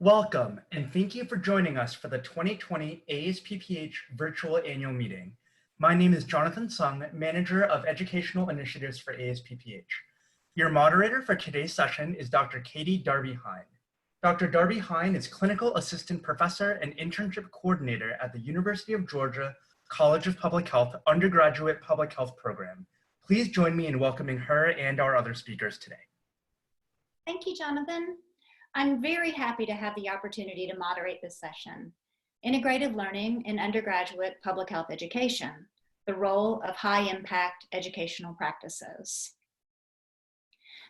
Welcome, and thank you for joining us for the 2020 ASPPH Virtual Annual Meeting. My name is Jonathan Sung, Manager of Educational Initiatives for ASPPH. Your moderator for today's session is Dr. Katie Darby-Hine. Dr. Darby-Hine is Clinical Assistant Professor and Internship Coordinator at the University of Georgia College of Public Health Undergraduate Public Health Program. Please join me in welcoming her and our other speakers today. Thank you, Jonathan. I'm very happy to have the opportunity to moderate this session, Integrative Learning in Undergraduate Public Health Education, the role of high-impact educational practices.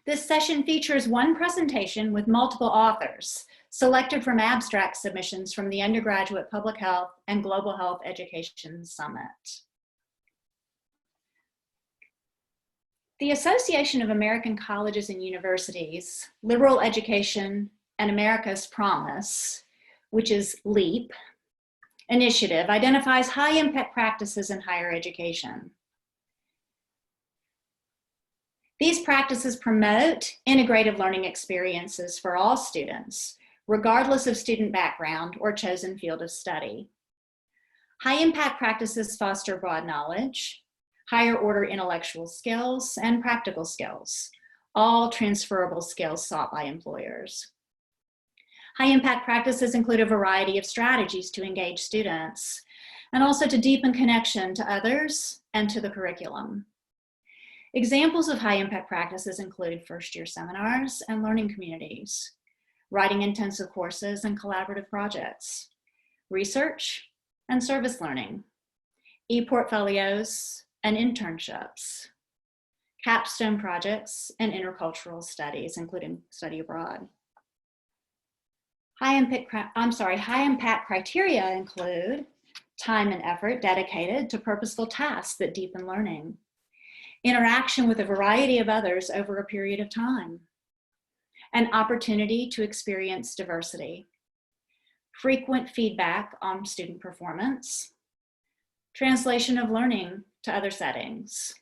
This session features one presentation with multiple authors, selected from abstract submissions from the Undergraduate Public Health and Global Health Education Summit. The Association of American Colleges and Universities, Liberal Education and America's Promise, which is LEAP, initiative identifies high-impact practices in higher education. These practices promote integrative learning experiences for all students, regardless of student background or chosen field of study. High-impact practices foster broad knowledge, higher order intellectual skills, and practical skills, all transferable skills sought by employers. High-impact practices include a variety of strategies to engage students, and also to deepen connection to others and to the curriculum. Examples of high-impact practices include first-year seminars and learning communities, writing intensive courses and collaborative projects, research and service learning, e-portfolios, and internships, capstone projects, and intercultural studies, including study abroad. High-impact criteria include time and effort dedicated to purposeful tasks that deepen learning, interaction with a variety of others over a period of time, an opportunity to experience diversity, frequent feedback on student performance, translation of learning to other settings,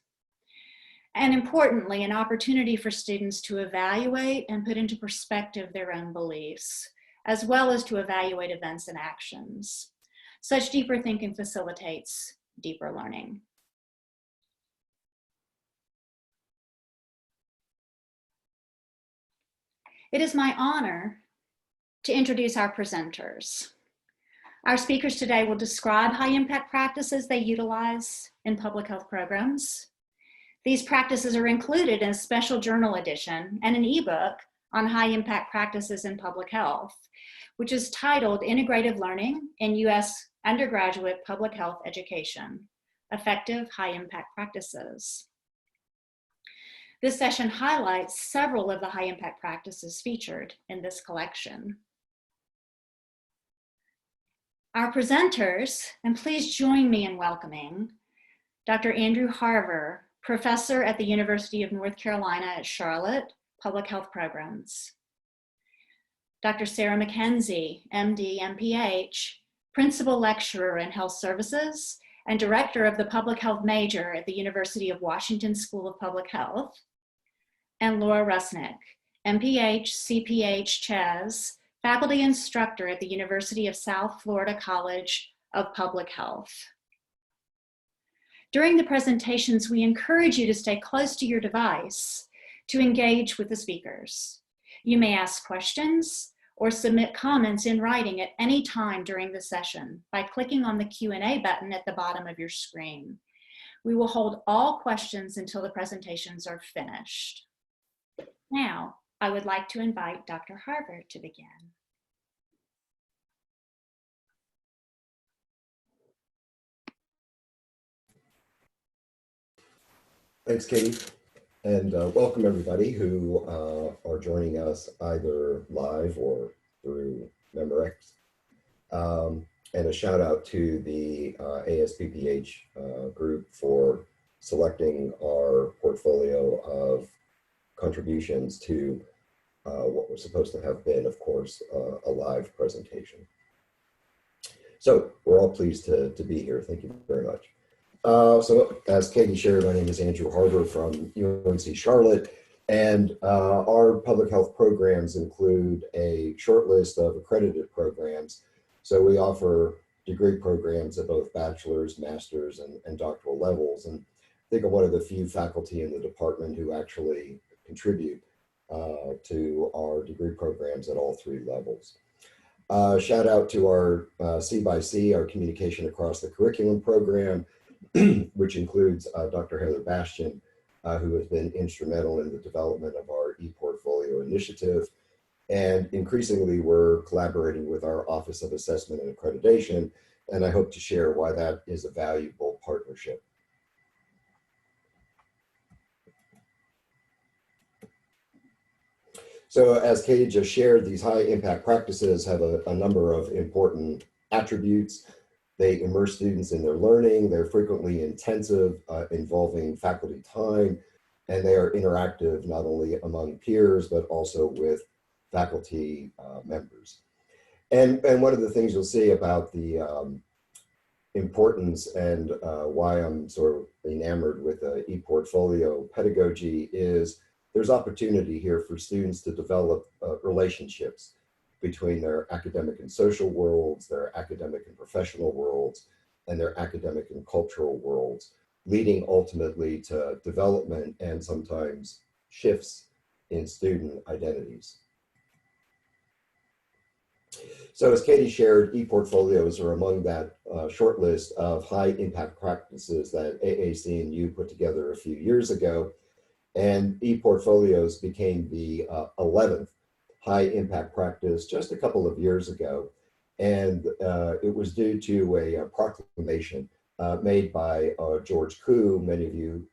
and importantly, an opportunity for students to evaluate and put into perspective their own beliefs, as well as to evaluate events and actions. Such deeper thinking facilitates deeper learning. It is my honor to introduce our presenters. Our speakers today will describe high-impact practices they utilize in public health programs. These practices are included in a special journal edition and an ebook on high-impact practices in public health, which is titled Integrative Learning in U.S. Undergraduate Public Health Education, Effective High-Impact Practices. This session highlights several of the high-impact practices featured in this collection. Our presenters, and please join me in welcoming Dr. Andrew Harver, professor at the University of North Carolina at Charlotte, Public Health Programs. Dr. Sarah McKenzie, MD, MPH, principal lecturer in health services and director of the public health major at the University of Washington School of Public Health. And Laura Rusnick, MPH, CPH, CHES, faculty instructor at the University of South Florida College of Public Health. During the presentations, we encourage you to stay close to your device to engage with the speakers. You may ask questions or submit comments in writing at any time during the session by clicking on the Q&A button at the bottom of your screen. We will hold all questions until the presentations are finished. Now, I would like to invite Dr. Harver to begin. Thanks, Katie, and welcome everybody who are joining us either live or through Memorex. And a shout out to the ASPPH group for selecting our portfolio of contributions to what was supposed to have been, of course, a live presentation. So we're all pleased to be here. Thank you very much. So as Katie shared, my name is Andrew Harver from UNC Charlotte, And our public health programs include a short list of accredited programs. So we offer degree programs at both bachelor's, master's, and doctoral levels. And I think I'm one of the few faculty in the department who actually contribute to our degree programs at all three levels. Shout out to our C by C, our Communication Across the Curriculum program, which includes Dr. Heather Bastian, who has been instrumental in the development of our ePortfolio initiative. And increasingly, we're collaborating with our Office of Assessment and Accreditation, and I hope to share why that is a valuable partnership. So as Katie just shared, these high impact practices have a number of important attributes. They immerse students in their learning. They're frequently intensive, involving faculty time, and they are interactive not only among peers, but also with faculty members. And one of the things you'll see about the importance and why I'm sort of enamored with ePortfolio pedagogy is there's opportunity here for students to develop relationships between their academic and social worlds, their academic and professional worlds, and their academic and cultural worlds, leading ultimately to development and sometimes shifts in student identities. So as Katie shared, ePortfolios are among that short list of high impact practices that AAC and U put together a few years ago. And ePortfolios became the 11th high impact practice just a couple of years ago. And it was due to a proclamation made by George Koo. Many of you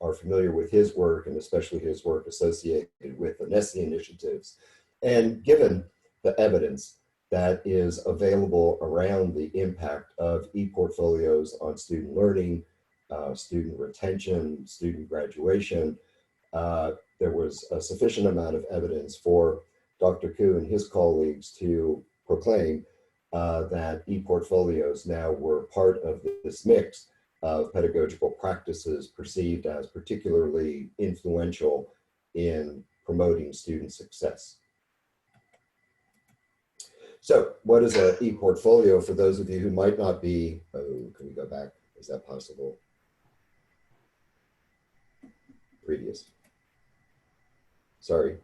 are familiar with his work, and especially his work associated with the NESI initiatives. And given the evidence that is available around the impact of ePortfolios on student learning, student retention, student graduation, there was a sufficient amount of evidence for Dr. Koo and his colleagues to proclaim that ePortfolios now were part of this mix of pedagogical practices perceived as particularly influential in promoting student success. So what is an ePortfolio for those of you who might not be, oh, can we go back? Is that possible? Previous. Sorry.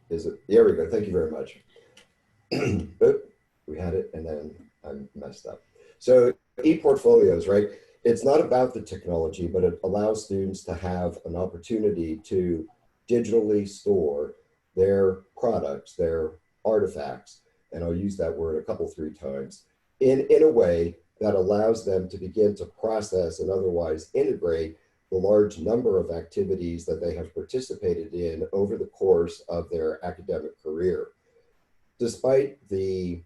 Is it? There we go. Thank you very much. We had it and then I messed up. So ePortfolios, right? It's not about the technology, but it allows students to have an opportunity to digitally store their products, their artifacts, and I'll use that word three times, in a way that allows them to begin to process and otherwise integrate the large number of activities that they have participated in over the course of their academic career. Despite the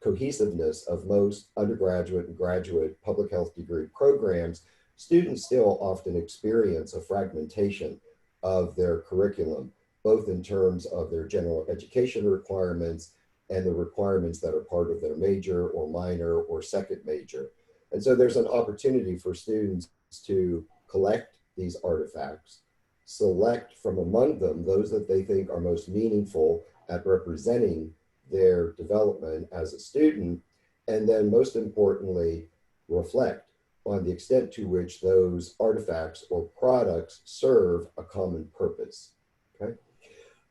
cohesiveness of most undergraduate and graduate public health degree programs, students still often experience a fragmentation of their curriculum, both in terms of their general education requirements and the requirements that are part of their major or minor or second major. And so there's an opportunity for students to collect these artifacts, select from among them those that they think are most meaningful at representing their development as a student, and then most importantly, reflect on the extent to which those artifacts or products serve a common purpose, okay?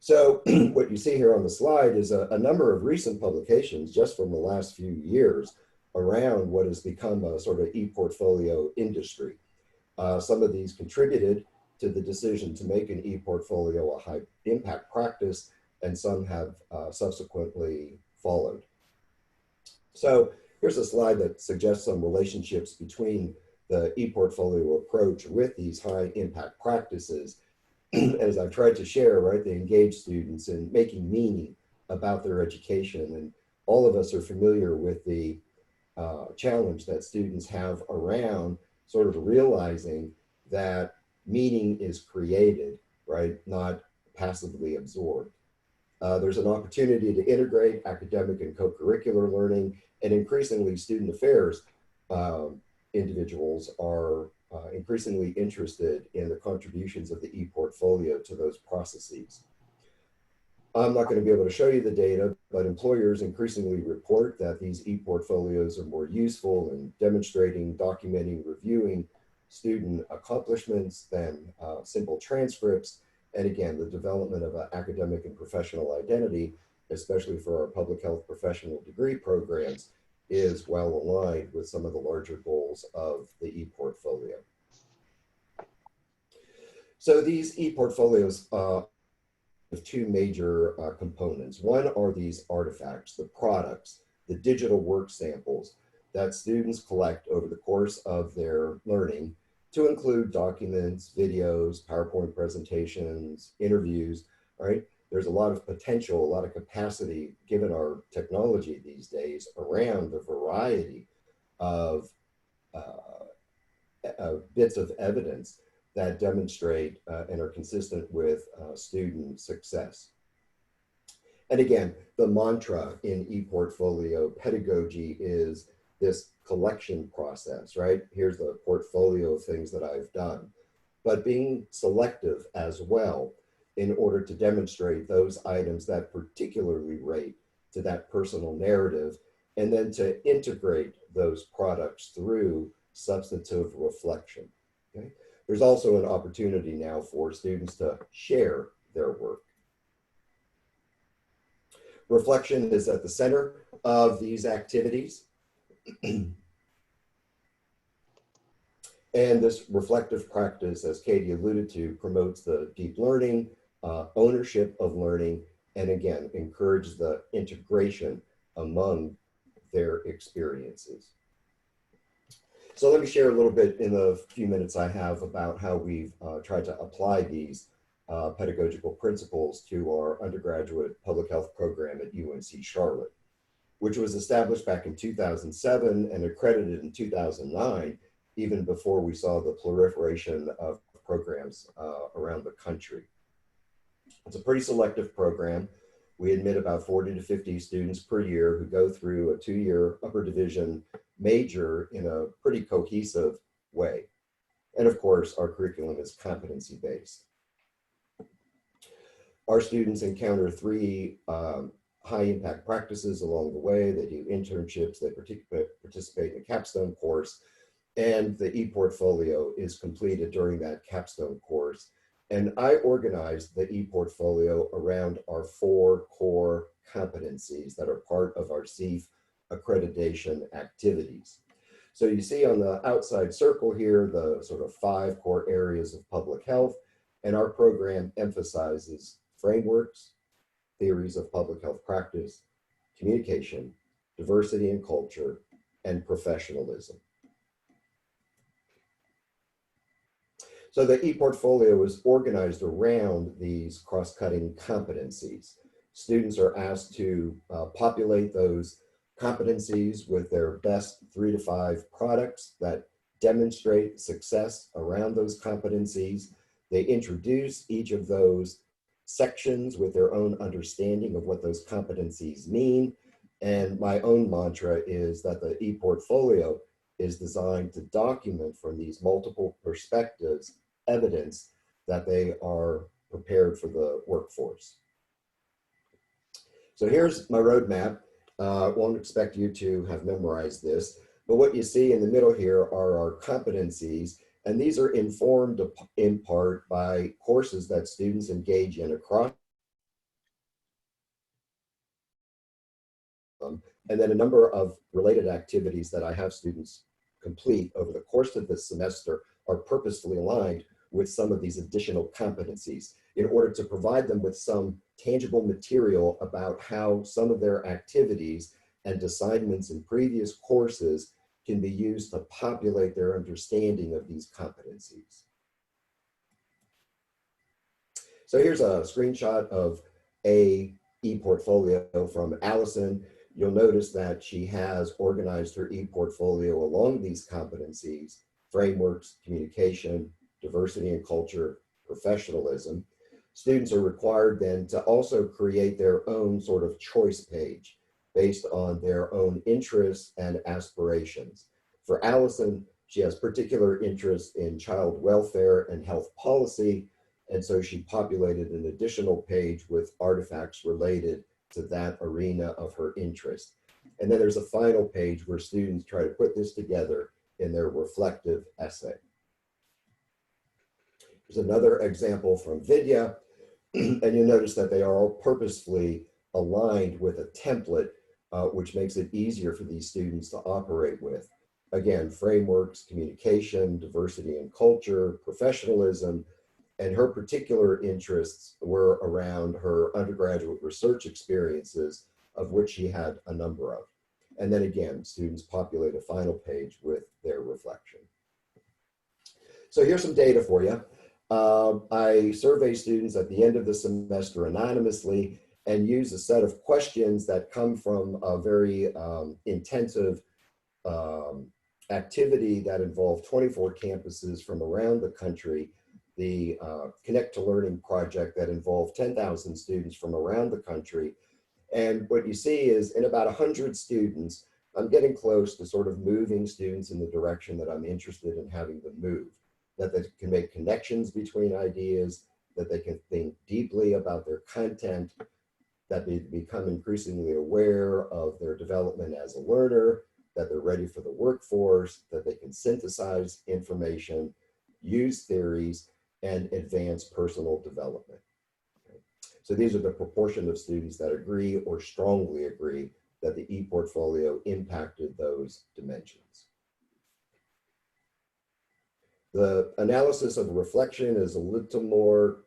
So what you see here on the slide is a number of recent publications just from the last few years around what has become a sort of ePortfolio industry. Some of these contributed to the decision to make an ePortfolio a high impact practice, and some have subsequently followed. So here's a slide that suggests some relationships between the ePortfolio approach with these high impact practices. As I've tried to share, right, they engage students in making meaning about their education. And all of us are familiar with the challenge that students have around sort of realizing that meaning is created, right, not passively absorbed. There's an opportunity to integrate academic and co-curricular learning, and increasingly student affairs individuals are increasingly interested in the contributions of the e-portfolio to those processes. I'm not going to be able to show you the data, but employers increasingly report that these e-portfolios are more useful in demonstrating, documenting, reviewing student accomplishments than simple transcripts. And again, the development of an academic and professional identity, especially for our public health professional degree programs, is well aligned with some of the larger goals of the e-portfolio. So these e-portfolios have two major components. One are these artifacts, the products, the digital work samples that students collect over the course of their learning, to include documents, videos, PowerPoint presentations, interviews, right? There's a lot of potential, a lot of capacity, given our technology these days, around the variety of bits of evidence that demonstrate and are consistent with student success. And again, the mantra in ePortfolio pedagogy is this collection process, right? Here's the portfolio of things that I've done, but being selective as well in order to demonstrate those items that particularly relate to that personal narrative, and then to integrate those products through substantive reflection, okay? There's also an opportunity now for students to share their work. Reflection is at the center of these activities. And this reflective practice, as Katie alluded to, promotes the deep learning, ownership of learning, and again, encourages the integration among their experiences. So let me share a little bit in the few minutes I have about how we've tried to apply these pedagogical principles to our undergraduate public health program at UNC Charlotte, which was established back in 2007 and accredited in 2009, even before we saw the proliferation of programs around the country. It's a pretty selective program. We admit about 40 to 50 students per year who go through a 2-year upper division major in a pretty cohesive way. And of course, our curriculum is competency-based. Our students encounter 3 high impact practices along the way. They do internships, they participate in a capstone course, and the e-portfolio is completed during that capstone course. And I organized the e-portfolio around our 4 core competencies that are part of our CEEF accreditation activities. So you see on the outside circle here, the sort of 5 core areas of public health, and our program emphasizes frameworks, theories of public health practice, communication, diversity and culture, and professionalism. So the e-portfolio is organized around these cross-cutting competencies. Students are asked to populate those competencies with their best 3 to 5 products that demonstrate success around those competencies. They introduce each of those sections with their own understanding of what those competencies mean. And my own mantra is that the e-portfolio is designed to document from these multiple perspectives evidence that they are prepared for the workforce. So here's my roadmap. I won't expect you to have memorized this, but what you see in the middle here are our competencies, and these are informed in part by courses that students engage in across and then a number of related activities that I have students complete over the course of this semester are purposefully aligned with some of these additional competencies in order to provide them with some tangible material about how some of their activities and assignments in previous courses can be used to populate their understanding of these competencies. So here's a screenshot of a e-portfolio from Allison. You'll notice that she has organized her e-portfolio along these competencies: frameworks, communication, diversity and culture, professionalism. Students are required then to also create their own sort of choice page based on their own interests and aspirations. For Allison, She has particular interest in child welfare and health policy, and so she populated an additional page with artifacts related to that arena of her interest. And then there's a final page where students try to put this together in their reflective essay. There's another example from Vidya, and you'll notice that they are all purposefully aligned with a template, which makes it easier for these students to operate with. Again, frameworks, communication, diversity and culture, professionalism, and her particular interests were around her undergraduate research experiences, of which she had a number of. And then again, students populate a final page with their reflection. So here's some data for you. I survey students at the end of the semester anonymously and use a set of questions that come from a very intensive activity that involved 24 campuses from around the country, the Connect to Learning project that involved 10,000 students from around the country. And what you see is in about 100 students, I'm getting close to sort of moving students in the direction that I'm interested in having them move, that they can make connections between ideas, that they can think deeply about their content, that they become increasingly aware of their development as a learner, that they're ready for the workforce, that they can synthesize information, use theories, and advance personal development. Okay. So these are the proportion of students that agree or strongly agree that the e-portfolio impacted those dimensions. The analysis of reflection is a little more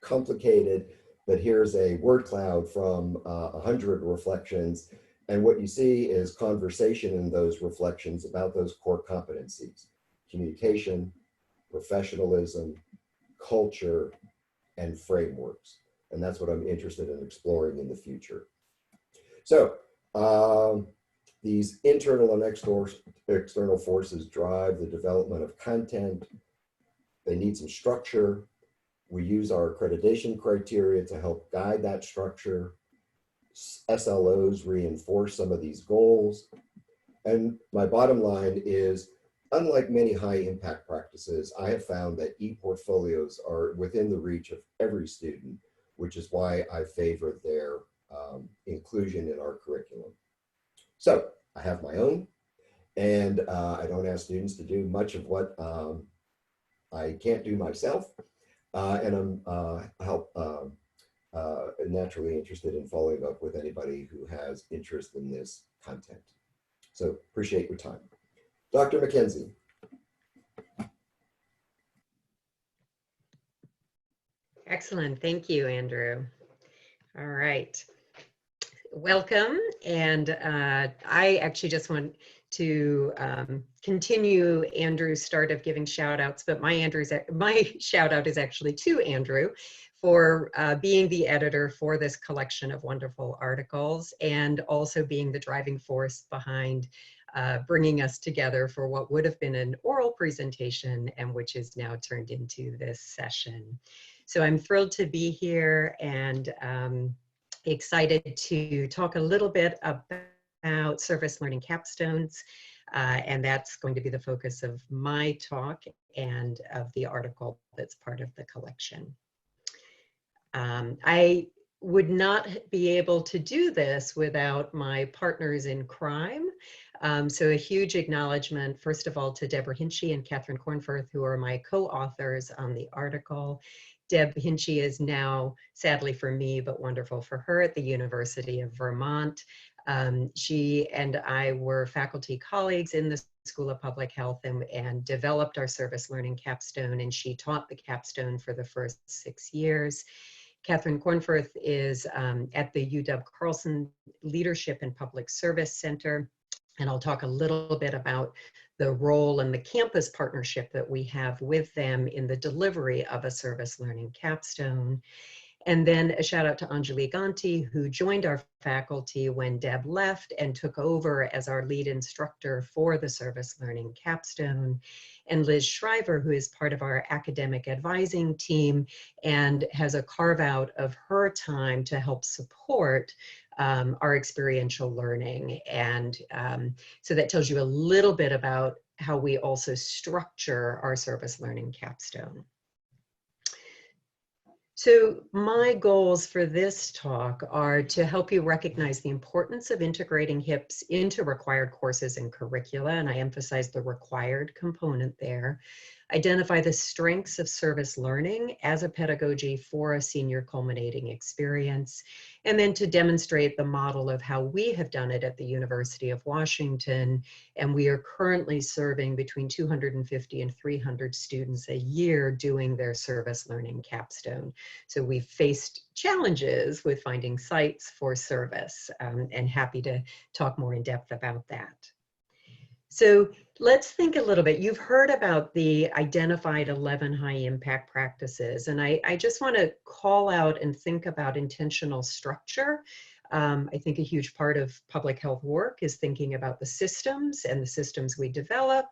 complicated, but here's a word cloud from 100 reflections. And what you see is conversation in those reflections about those core competencies: communication, professionalism, culture, and frameworks. And that's what I'm interested in exploring in the future. So these internal and external forces drive the development of content. They need some structure. We use our accreditation criteria to help guide that structure. SLOs reinforce some of these goals. And my bottom line is, unlike many high impact practices, I have found that e-portfolios are within the reach of every student, which is why I favor their inclusion in our curriculum. So I have my own, and I don't ask students to do much of what I can't do myself. And I'm naturally interested in following up with anybody who has interest in this content. So appreciate your time. Dr. McKenzie. Excellent. Thank you, Andrew. All right. Welcome. And I actually just want to continue Andrew's start of giving shout outs, but my shout out is actually to Andrew for being the editor for this collection of wonderful articles, and also being the driving force behind bringing us together for what would have been an oral presentation and which is now turned into this session. So I'm thrilled to be here and excited to talk a little bit about service learning capstones. And that's going to be the focus of my talk and of the article that's part of the collection. I would not be able to do this without my partners in crime. So a huge acknowledgement, first of all, to Deborah Hinchy and Catherine Cornforth, who are my co-authors on the article. Deb Hinchy is now, sadly for me, but wonderful for her, at the University of Vermont. She and I were faculty colleagues in the School of Public Health and developed our service learning capstone, and she taught the capstone for the first 6 years. Catherine Cornforth is at the UW-Carlson Leadership and Public Service Center, and I'll talk a little bit about the role and the campus partnership that we have with them in the delivery of a service learning capstone. And then a shout out to Anjali Ganti, who joined our faculty when Deb left and took over as our lead instructor for the service learning capstone. And Liz Shriver, who is part of our academic advising team and has a carve out of her time to help support our experiential learning. And so that tells you a little bit about how we also structure our service learning capstone. So my goals for this talk are to help you recognize the importance of integrating HIPS into required courses and curricula, and I emphasize the required component there. Identify the strengths of service learning as a pedagogy for a senior culminating experience, and then to demonstrate the model of how we have done it at the University of Washington. And we are currently serving between 250 and 300 students a year doing their service learning capstone. So we've faced challenges with finding sites for service, and happy to talk more in depth about that. So let's think a little bit. You've heard about the identified 11 high impact practices, and I just want to call out and think about intentional structure. I think a huge part of public health work is thinking about the systems and the systems we develop,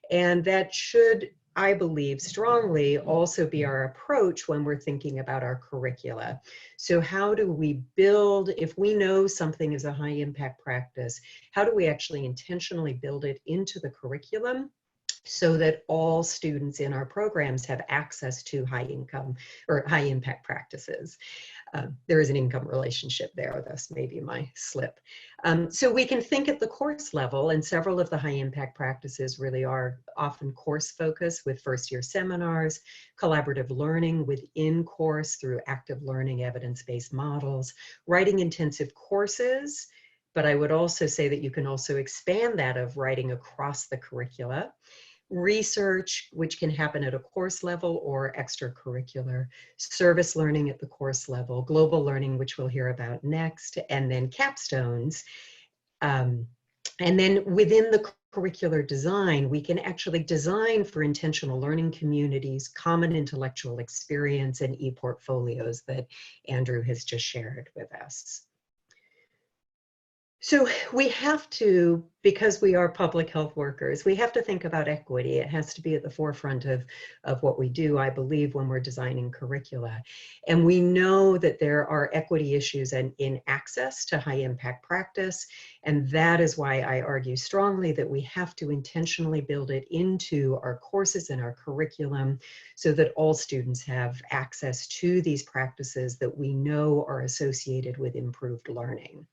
and that should, I believe strongly, also be our approach when we're thinking about our curricula. So how do we build, if we know something is a high impact practice, how do we actually intentionally build it into the curriculum so that all students in our programs have access to high income or high impact practices? There is an income relationship there, thus maybe my slip. So we can think at the course level, and several of the high impact practices really are often course focused with first year seminars, collaborative learning within course through active learning evidence-based models, writing intensive courses, but I would also say that you can also expand that of writing across the curricula. Research, which can happen at a course level or extracurricular, service learning at the course level, global learning, which we'll hear about next, and then capstones. And then within the curricular design, we can actually design for intentional learning communities, common intellectual experience, and e-portfolios that Andrew has just shared with us. So we have to, because we are public health workers, we have to think about equity. It has to be at the forefront of what we do, I believe, when we're designing curricula. And we know that there are equity issues in access to high impact practice. And that is why I argue strongly that we have to intentionally build it into our courses and our curriculum so that all students have access to these practices that we know are associated with improved learning.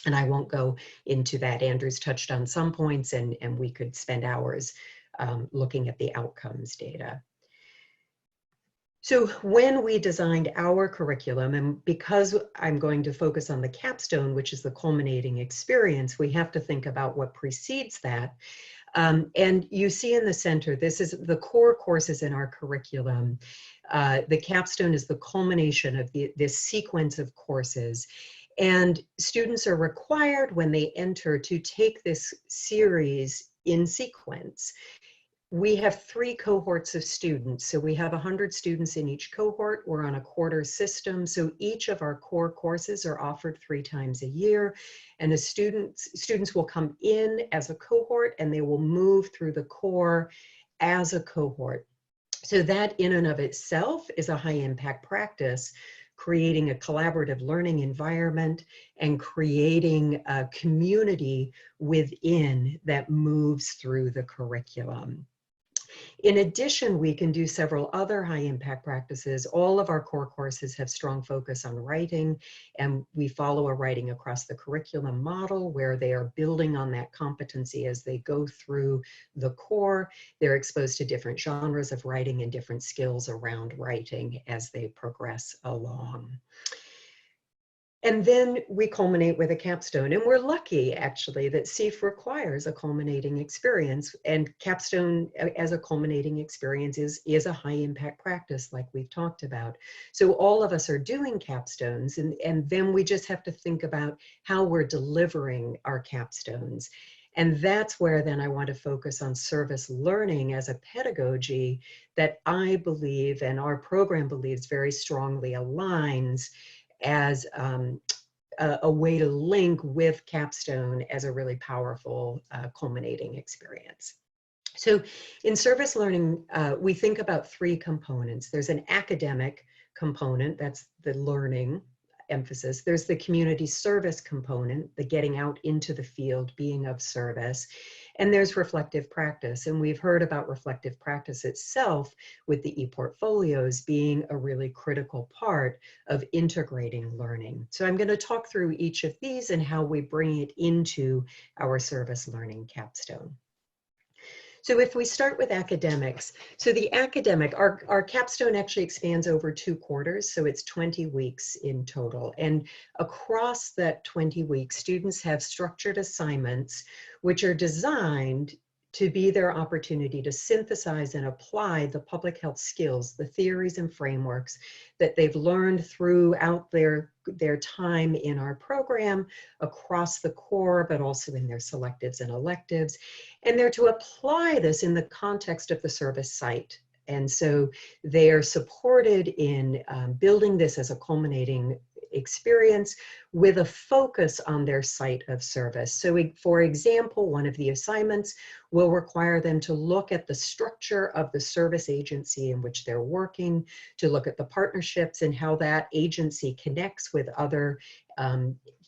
And I won't go into that. Andrew's touched on some points, and we could spend hours looking at the outcomes data. So when we designed our curriculum, and because I'm going to focus on the capstone, which is the culminating experience, we have to think about what precedes that. And you see in the center, this is the core courses in our curriculum. The capstone is the culmination of this sequence of courses. And students are required when they enter to take this series in sequence. We have 3 cohorts of students. So we have 100 students in each cohort. We're on a quarter system. So each of our core courses are offered 3 times a year. And the students will come in as a cohort and they will move through the core as a cohort. So that in and of itself is a high impact practice, creating a collaborative learning environment and creating a community within that moves through the curriculum. In addition, we can do several other high impact practices. All of our core courses have strong focus on writing, and we follow a writing across the curriculum model where they are building on that competency as they go through the core. They're exposed to different genres of writing and different skills around writing as they progress along. And then we culminate with a capstone. And we're lucky, actually, that CEEF requires a culminating experience. And capstone as a culminating experience is a high impact practice like we've talked about. So all of us are doing capstones. And then we just have to think about how we're delivering our capstones. And that's where then I want to focus on service learning as a pedagogy that I believe and our program believes very strongly aligns as a way to link with capstone as a really powerful culminating experience. So in service learning, we think about 3 components. There's an academic component, that's the learning emphasis. There's the community service component, the getting out into the field, being of service. And there's reflective practice. And we've heard about reflective practice itself with the e-portfolios being a really critical part of integrating learning. So I'm going to talk through each of these and how we bring it into our service learning capstone. So if we start with academics, so the academic, our capstone actually expands over 2 quarters, so it's 20 weeks in total. And across that 20 weeks, students have structured assignments which are designed to be their opportunity to synthesize and apply the public health skills, the theories and frameworks that they've learned throughout their time in our program across the core, but also in their selectives and electives. And they're to apply this in the context of the service site. And so they are supported in building this as a culminating experience with a focus on their site of service. So for example, one of the assignments will require them to look at the structure of the service agency in which they're working, to look at the partnerships and how that agency connects with other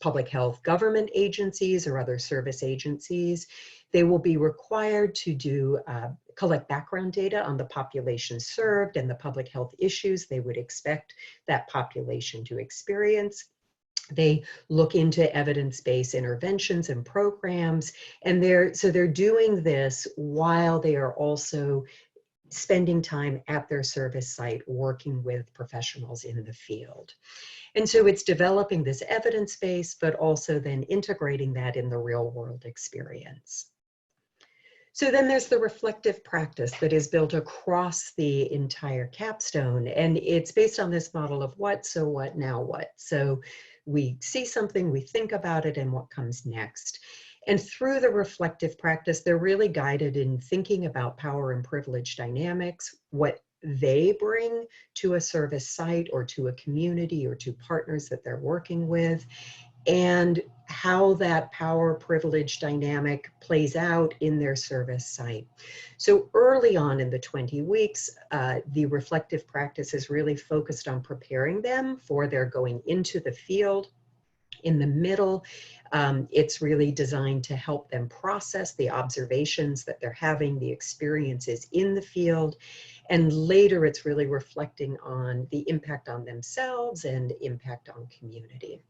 public health government agencies or other service agencies. They will be required to collect background data on the population served and the public health issues they would expect that population to experience. They look into evidence-based interventions and programs, and they're doing this while they are also spending time at their service site working with professionals in the field. And so it's developing this evidence base, but also then integrating that in the real world experience. So then there's the reflective practice that is built across the entire capstone. And it's based on this model of what, so what, now what. So we see something, we think about it, and what comes next. And through the reflective practice, they're really guided in thinking about power and privilege dynamics, what they bring to a service site or to a community or to partners that they're working with, and how that power privilege dynamic plays out in their service site. So early on in the 20 weeks, the reflective practice is really focused on preparing them for their going into the field. In the middle, it's really designed to help them process the observations that they're having, the experiences in the field. And later, it's really reflecting on the impact on themselves and impact on community.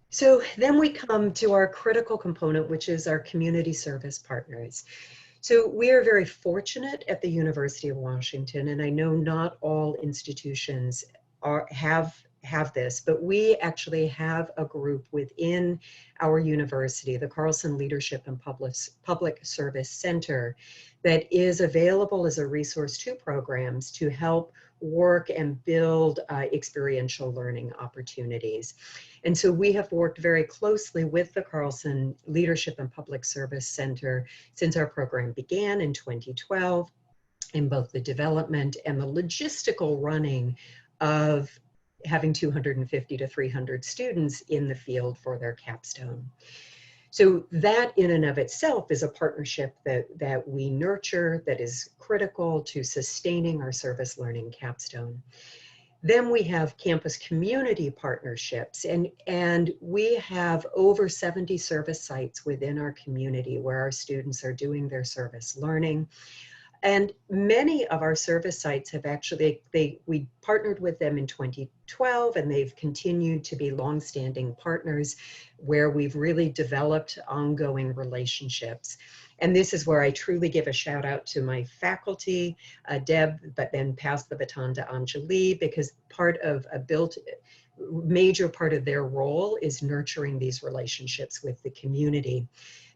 So then we come to our critical component, which is our community service partners. So we are very fortunate at the University of Washington, and I know not all institutions have this, but we actually have a group within our university, the Carlson Leadership and Public Service Center, that is available as a resource to programs to help work and build experiential learning opportunities. And so we have worked very closely with the Carlson Leadership and Public Service Center since our program began in 2012, in both the development and the logistical running of having 250 to 300 students in the field for their capstone. So that in and of itself is a partnership that we nurture, that is critical to sustaining our service learning capstone. Then we have campus community partnerships, and we have over 70 service sites within our community where our students are doing their service learning. And many of our service sites have actually, we partnered with them in 2012, and they've continued to be longstanding partners where we've really developed ongoing relationships. And this is where I truly give a shout out to my faculty, Deb, but then pass the baton to Anjali, because part of major part of their role is nurturing these relationships with the community.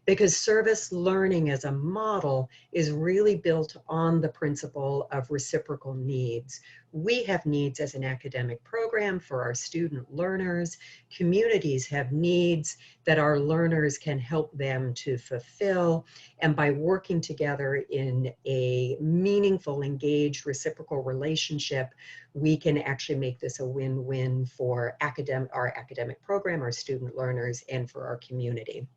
Because service learning as a model is really built on the principle of reciprocal needs. We have needs as an academic program for our student learners. Communities have needs that our learners can help them to fulfill. And by working together in a meaningful, engaged, reciprocal relationship, we can actually make this a win-win for our academic program, our student learners, and for our community.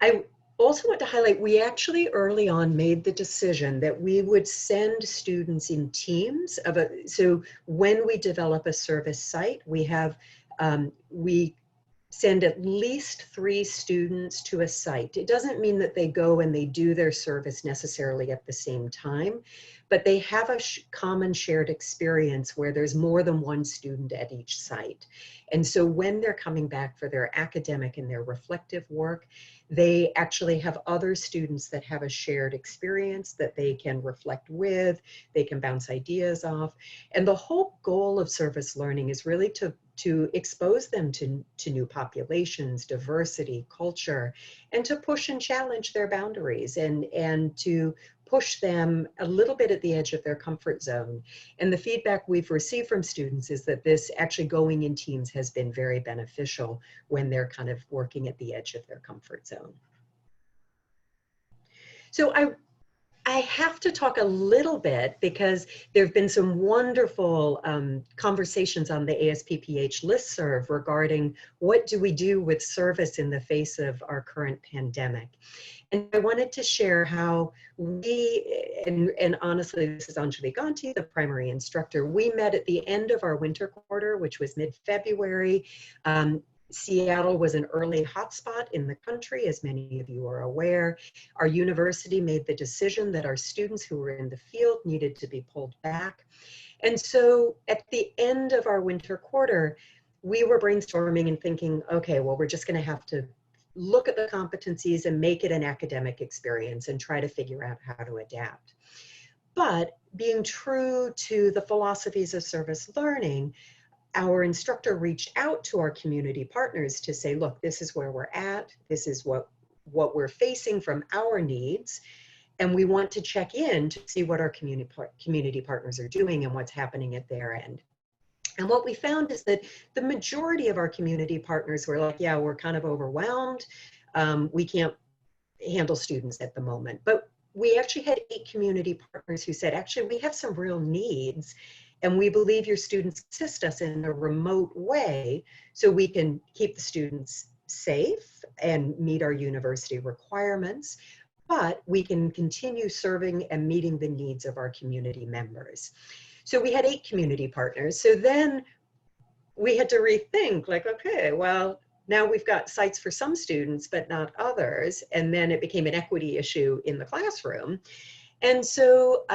I also want to highlight, we actually early on made the decision that we would send students in teams so when we develop a service site, we send at least 3 students to a site. It doesn't mean that they go and they do their service necessarily at the same time, but they have a common shared experience where there's more than 1 student at each site. And so when they're coming back for their academic and their reflective work, they actually have other students that have a shared experience that they can reflect with, they can bounce ideas off. And the whole goal of service learning is really to expose them to new populations, diversity, culture, and to push and challenge their boundaries and to push them a little bit at the edge of their comfort zone. And the feedback we've received from students is that this actually going in teams has been very beneficial when they're kind of working at the edge of their comfort zone. So I have to talk a little bit because there have been some wonderful conversations on the ASPPH listserv regarding what do we do with service in the face of our current pandemic. And I wanted to share how we, and honestly, this is Anjali Ganti, the primary instructor, we met at the end of our winter quarter, which was mid-February. Seattle was an early hotspot in the country, as many of you are aware. Our university made the decision that our students who were in the field needed to be pulled back. And so at the end of our winter quarter, we were brainstorming and thinking, okay, well, we're just going to have to look at the competencies and make it an academic experience and try to figure out how to adapt. But being true to the philosophies of service learning, our instructor reached out to our community partners to say, look, this is where we're at. This is what we're facing from our needs. And we want to check in to see what our community partners are doing and what's happening at their end. And what we found is that the majority of our community partners were like, yeah, we're kind of overwhelmed. We can't handle students at the moment. But we actually had 8 community partners who said, actually, we have some real needs. And we believe your students assist us in a remote way so we can keep the students safe and meet our university requirements, but we can continue serving and meeting the needs of our community members. So we had 8 community partners. So then we had to rethink, like, okay, well, now we've got sites for some students, but not others. And then it became an equity issue in the classroom. And so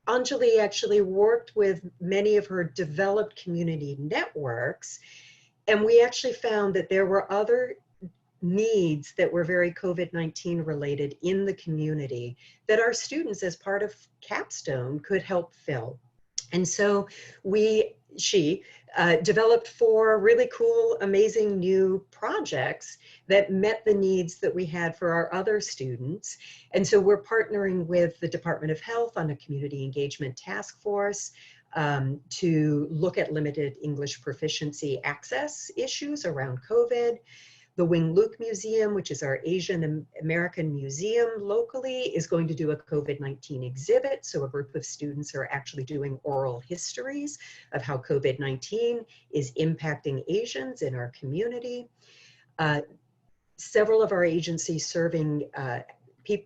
Anjali actually worked with many of her developed community networks, and we actually found that there were other needs that were very COVID-19 related in the community that our students, as part of Capstone, could help fill. And so she developed 4 really cool, amazing new projects that met the needs that we had for our other students. And so we're partnering with the Department of Health on a community engagement task force to look at limited English proficiency access issues around COVID. The Wing Luke Museum, which is our Asian American museum locally, is going to do a COVID-19 exhibit. So a group of students are actually doing oral histories of how COVID-19 is impacting Asians in our community. Several of our agencies serving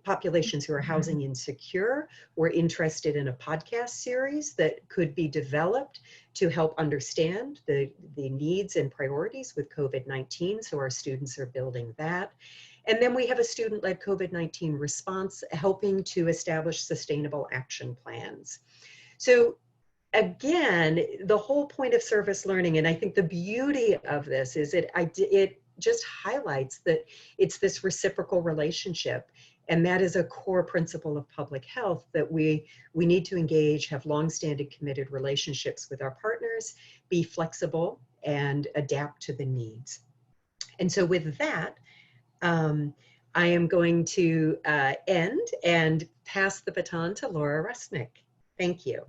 populations who are housing insecure were interested in a podcast series that could be developed to help understand the needs and priorities with COVID-19. So our students are building that. And then we have a student-led COVID-19 response helping to establish sustainable action plans. So again, the whole point of service learning, and I think the beauty of this is it just highlights that it's this reciprocal relationship. And that is a core principle of public health, that we need to engage, have longstanding committed relationships with our partners, be flexible, and adapt to the needs. And so with that, I am going to end and pass the baton to Laura Resnick. Thank you.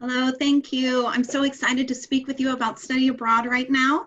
Hello, thank you. I'm so excited to speak with you about study abroad right now.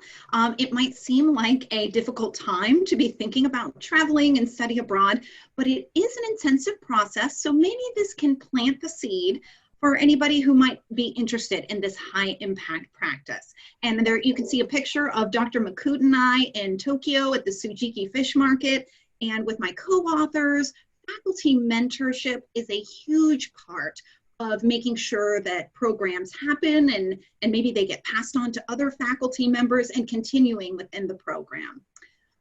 It might seem like a difficult time to be thinking about traveling and study abroad, but it is an intensive process, so maybe this can plant the seed for anybody who might be interested in this high impact practice. And there you can see a picture of Dr. Makut and I in Tokyo at the Tsujiki Fish Market, and with my co-authors. Faculty mentorship is a huge part of making sure that programs happen and maybe they get passed on to other faculty members and continuing within the program.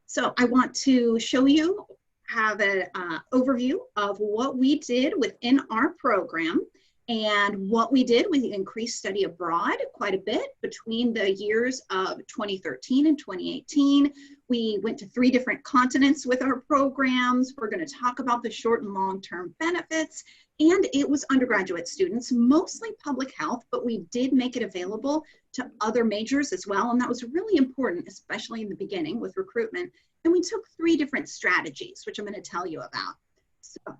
So I want to show you, have an overview of what we did within our program. And what we did, we increased study abroad quite a bit between the years of 2013 and 2018. We went to 3 different continents with our programs. We're going to talk about the short and long-term benefits. And it was undergraduate students, mostly public health, but we did make it available to other majors as well. And that was really important, especially in the beginning with recruitment. And we took 3 different strategies, which I'm going to tell you about. So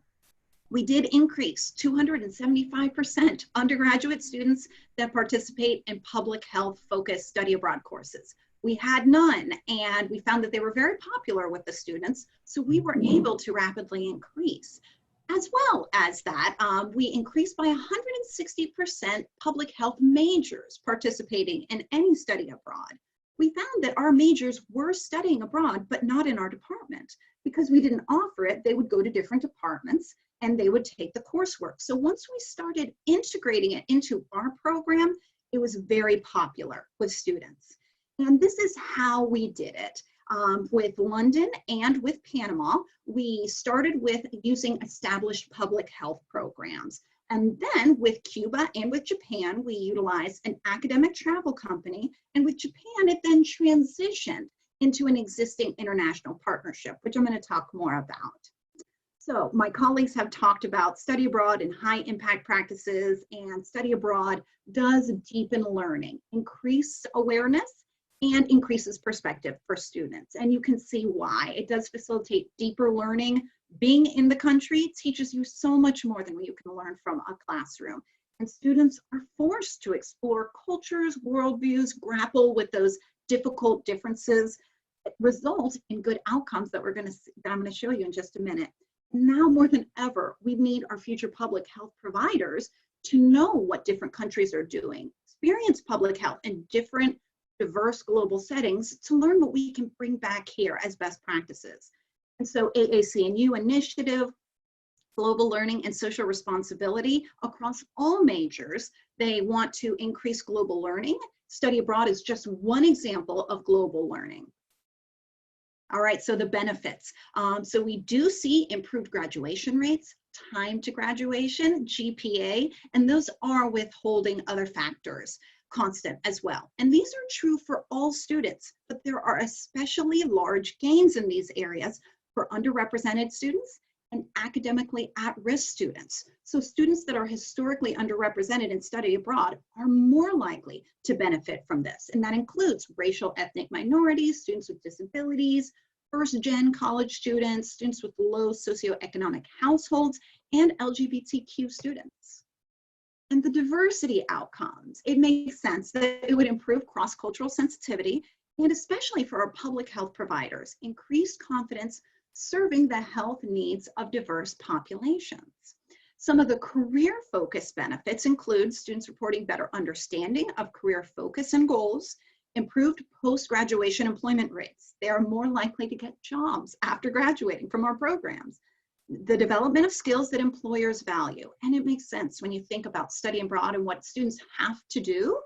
we did increase 275% undergraduate students that participate in public health focused study abroad courses. We had none, and we found that they were very popular with the students, so we were able to rapidly increase. As well as that, we increased by 160% public health majors participating in any study abroad. We found that our majors were studying abroad, but not in our department. Because we didn't offer it, they would go to different departments and they would take the coursework. So once we started integrating it into our program, it was very popular with students. And this is how we did it. With London and with Panama, we started with using established public health programs. And then with Cuba and with Japan, we utilized an academic travel company. And with Japan, it then transitioned into an existing international partnership, which I'm going to talk more about. So my colleagues have talked about study abroad and high impact practices, and study abroad does deepen learning, increase awareness, and increases perspective for students. And you can see why. It does facilitate deeper learning. Being in the country teaches you so much more than what you can learn from a classroom. And students are forced to explore cultures, worldviews, grapple with those difficult differences, result in good outcomes that I'm going to show you in just a minute. Now more than ever, we need our future public health providers to know what different countries are doing, experience public health in different diverse global settings to learn what we can bring back here as best practices. And so AAC&U initiative, global learning and social responsibility across all majors, they want to increase global learning. Study abroad is just one example of global learning. All right, so the benefits. So we do see improved graduation rates, time to graduation, GPA, and those are withholding other factors constant as well. And these are true for all students, but there are especially large gains in these areas for underrepresented students and academically at-risk students. So students that are historically underrepresented in study abroad are more likely to benefit from this. And that includes racial ethnic minorities, students with disabilities, first-gen college students, students with low socioeconomic households, and LGBTQ students. And the diversity outcomes, it makes sense that it would improve cross-cultural sensitivity, and especially for our public health providers, increased confidence serving the health needs of diverse populations. Some of the career-focused benefits include students reporting better understanding of career focus and goals, improved post-graduation employment rates. They are more likely to get jobs after graduating from our programs. The development of skills that employers value. And it makes sense when you think about study abroad and what students have to do.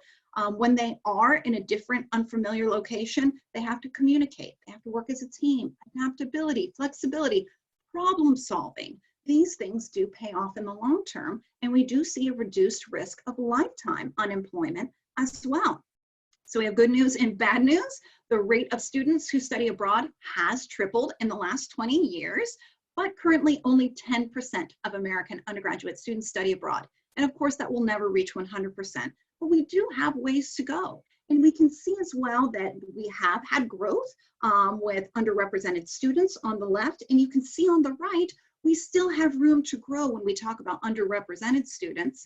When they are in a different, unfamiliar location, they have to communicate. They have to work as a team. Adaptability, flexibility, problem solving. These things do pay off in the long term, and we do see a reduced risk of lifetime unemployment as well. So we have good news and bad news. The rate of students who study abroad has tripled in the last 20 years. But currently only 10% of American undergraduate students study abroad. And of course that will never reach 100%, but we do have ways to go. And we can see as well that we have had growth with underrepresented students on the left, and you can see on the right, we still have room to grow when we talk about underrepresented students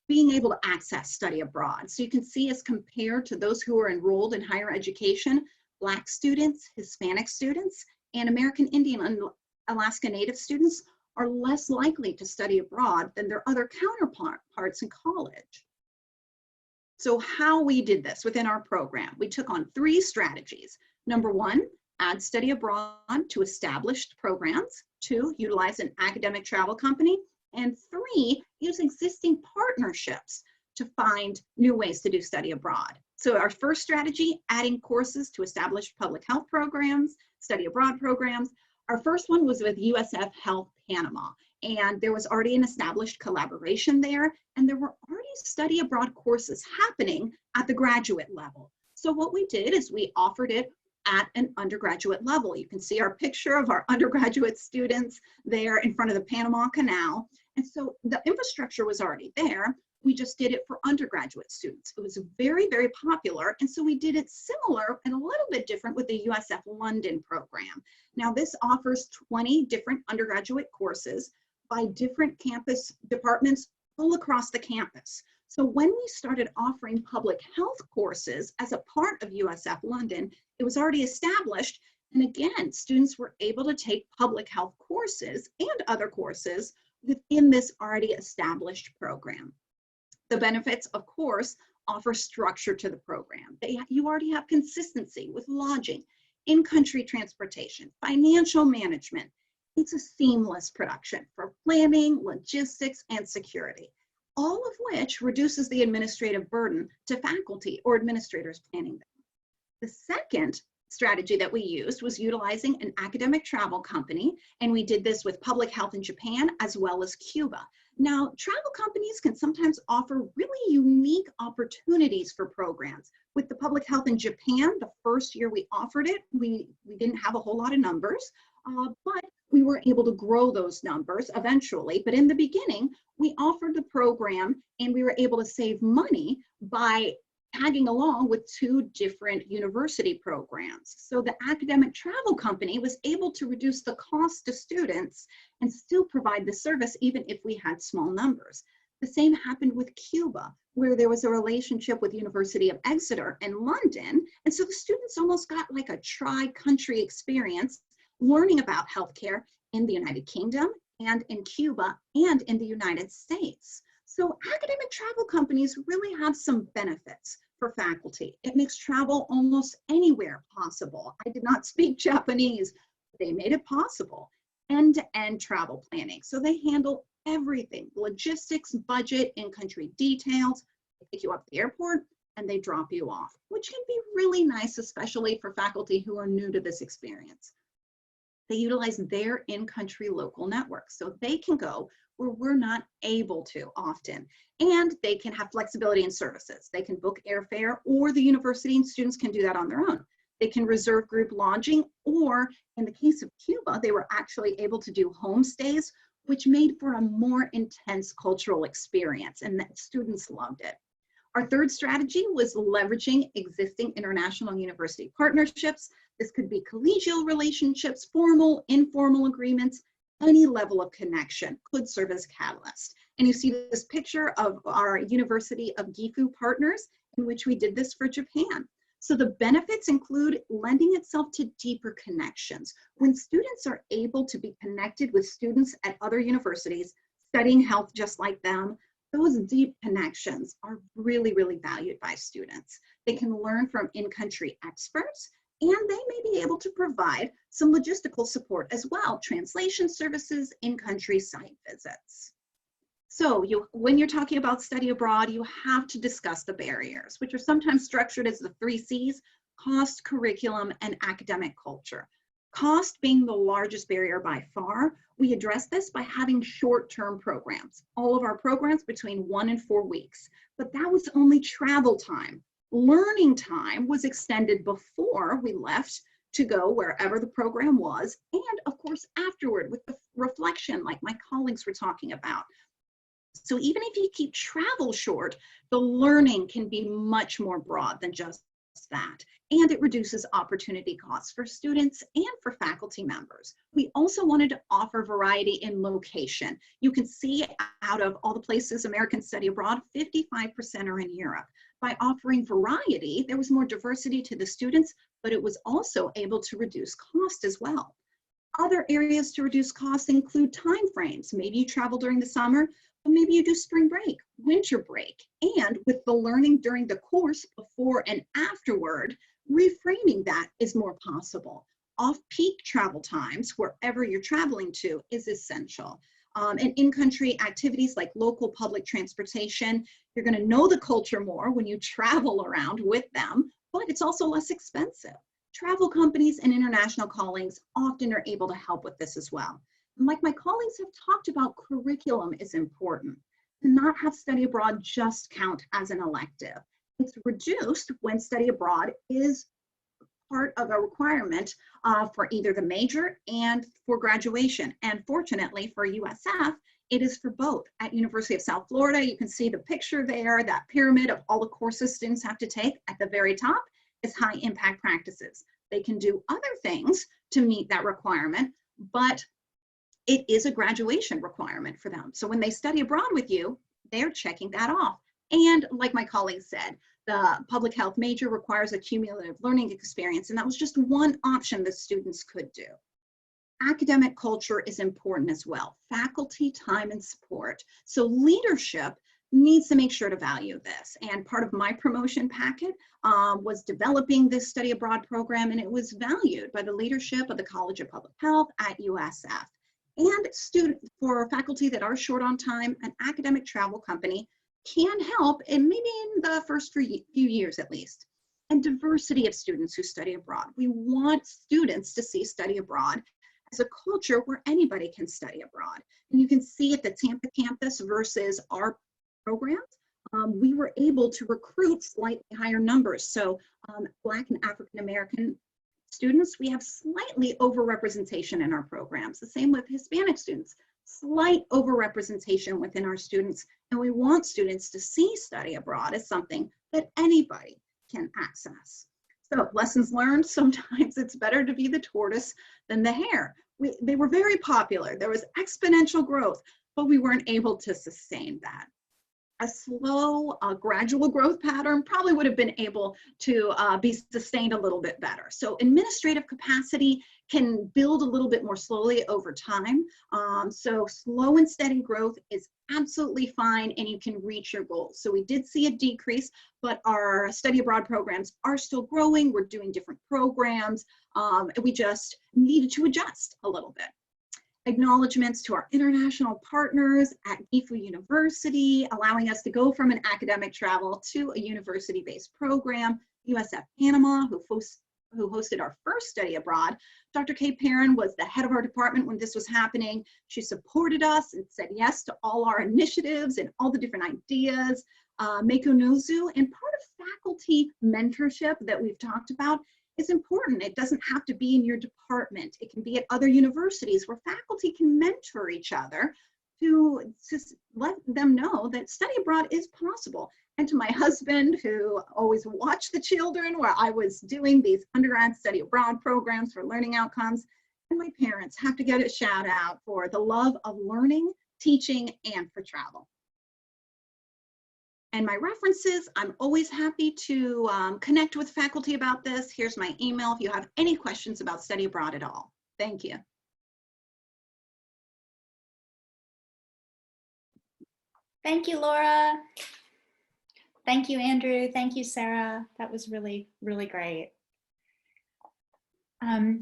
being able to access study abroad. So you can see as compared to those who are enrolled in higher education, Black students, Hispanic students, and American Indian and Alaska Native students are less likely to study abroad than their other counterparts in college. So how we did this within our program, we took on 3 strategies. Number 1, add study abroad to established programs. 2, utilize an academic travel company. And 3, use existing partnerships to find new ways to do study abroad. So our first strategy, adding courses to established public health programs, study abroad programs. Our first one was with USF Health Panama, and there was already an established collaboration there, and there were already study abroad courses happening at the graduate level. So what we did is we offered it at an undergraduate level. You can see our picture of our undergraduate students there in front of the Panama Canal. And so the infrastructure was already there. We just did it for undergraduate students. It was very, very popular. And so we did it similar and a little bit different with the USF London program. Now this offers 20 different undergraduate courses by different campus departments all across the campus. So when we started offering public health courses as a part of USF London, it was already established. And again, students were able to take public health courses and other courses within this already established program. The benefits, of course, offer structure to the program. You already have consistency with lodging, in-country transportation, financial management. It's a seamless production for planning, logistics, and security, all of which reduces the administrative burden to faculty or administrators planning them. The second strategy that we used was utilizing an academic travel company, and we did this with public health in Japan as well as Cuba. Now, travel companies can sometimes offer really unique opportunities for programs. With the public health in Japan, the first year we offered it, we didn't have a whole lot of numbers, but we were able to grow those numbers eventually. But in the beginning, we offered the program and we were able to save money by tagging along with 2 different university programs. So the academic travel company was able to reduce the cost to students and still provide the service even if we had small numbers. The same happened with Cuba, where there was a relationship with University of Exeter and London. And so the students almost got like a tri-country experience learning about healthcare in the United Kingdom and in Cuba and in the United States. So academic travel companies really have some benefits for faculty. It makes travel almost anywhere possible. I did not speak Japanese, but they made it possible. End-to-end travel planning. So they handle everything, logistics, budget, in-country details. They pick you up at the airport and they drop you off, which can be really nice, especially for faculty who are new to this experience. They utilize their in-country local networks, so they can go where we're not able to often. And they can have flexibility in services. They can book airfare, or the university and students can do that on their own. They can reserve group lodging, or in the case of Cuba, they were actually able to do homestays, which made for a more intense cultural experience, and that students loved it. Our third strategy was leveraging existing international university partnerships. This could be collegial relationships, formal, informal agreements, any level of connection could serve as catalyst. And you see this picture of our University of Gifu partners, in which we did this for Japan. So the benefits include lending itself to deeper connections. When students are able to be connected with students at other universities, studying health just like them, those deep connections are really, really valued by students. They can learn from in-country experts, and they may be able to provide some logistical support as well, translation services, in-country site visits. So when you're talking about study abroad, you have to discuss the barriers, which are sometimes structured as the 3 C's: cost, curriculum, and academic culture. Cost being the largest barrier by far, we address this by having short-term programs. All of our programs between 1 and 4 weeks, but that was only travel time. Learning time was extended before we left to go wherever the program was, and of course afterward with the reflection like my colleagues were talking about. So even if you keep travel short, the learning can be much more broad than just that, and it reduces opportunity costs for students and for faculty members. We also wanted to offer variety in location. You can see out of all the places Americans study abroad, 55% are in Europe. By offering variety, there was more diversity to the students, but it was also able to reduce cost as well. Other areas to reduce costs include time frames. Maybe you travel during the summer, but maybe you do spring break, winter break, and with the learning during the course before and afterward, reframing that is more possible. Off-peak travel times, wherever you're traveling to, is essential. and in-country activities like local public transportation. You're going to know the culture more when you travel around with them, but it's also less expensive. Travel companies and international callings often are able to help with this as well. And like my colleagues have talked about, curriculum is important. To not have study abroad just count as an elective. It's reduced when study abroad is part of a requirement for either the major and for graduation. And fortunately for USF, it is for both. At University of South Florida, you can see the picture there, that pyramid of all the courses students have to take. At the very top is high impact practices. They can do other things to meet that requirement, but it is a graduation requirement for them. So when they study abroad with you, they're checking that off. And like my colleague said, the public health major requires a cumulative learning experience, and that was just one option that students could do. Academic culture is important as well. Faculty time and support. So leadership needs to make sure to value this. And part of my promotion packet was developing this study abroad program, and it was valued by the leadership of the College of Public Health at USF. And for faculty that are short on time, an academic travel company can help, and maybe in the first few years at least. And diversity of students who study abroad. We want students to see study abroad as a culture where anybody can study abroad. And you can see at the Tampa campus versus our programs, we were able to recruit slightly higher numbers. So Black and African American students, we have slightly overrepresentation in our programs. The same with Hispanic students, slight overrepresentation within our students. And we want students to see study abroad as something that anybody can access. So lessons learned, sometimes it's better to be the tortoise than the hare. They were very popular. There was exponential growth, but we weren't able to sustain that. A slow, gradual growth pattern probably would have been able to be sustained a little bit better. So administrative capacity can build a little bit more slowly over time. So slow and steady growth is absolutely fine, and you can reach your goals. So we did see a decrease, but our study abroad programs are still growing. We're doing different programs. We just needed to adjust a little bit. Acknowledgements to our international partners at GIFU University, allowing us to go from an academic travel to a university-based program. USF Panama, who hosted our first study abroad. Dr. Kay Perrin was the head of our department when this was happening. She supported us and said yes to all our initiatives and all the different ideas. Meiko Nozu, and part of faculty mentorship that we've talked about is important. It doesn't have to be in your department. It can be at other universities where faculty can mentor each other to let them know that study abroad is possible. And to my husband, who always watched the children where I was doing these undergrad study abroad programs for learning outcomes, and my parents have to get a shout out for the love of learning, teaching, and for travel. And my references, I'm always happy to connect with faculty about this. Here's my email if you have any questions about study abroad at all. Thank you. Thank you, Laura. Thank you, Andrew. Thank you, Sarah. That was really, really great.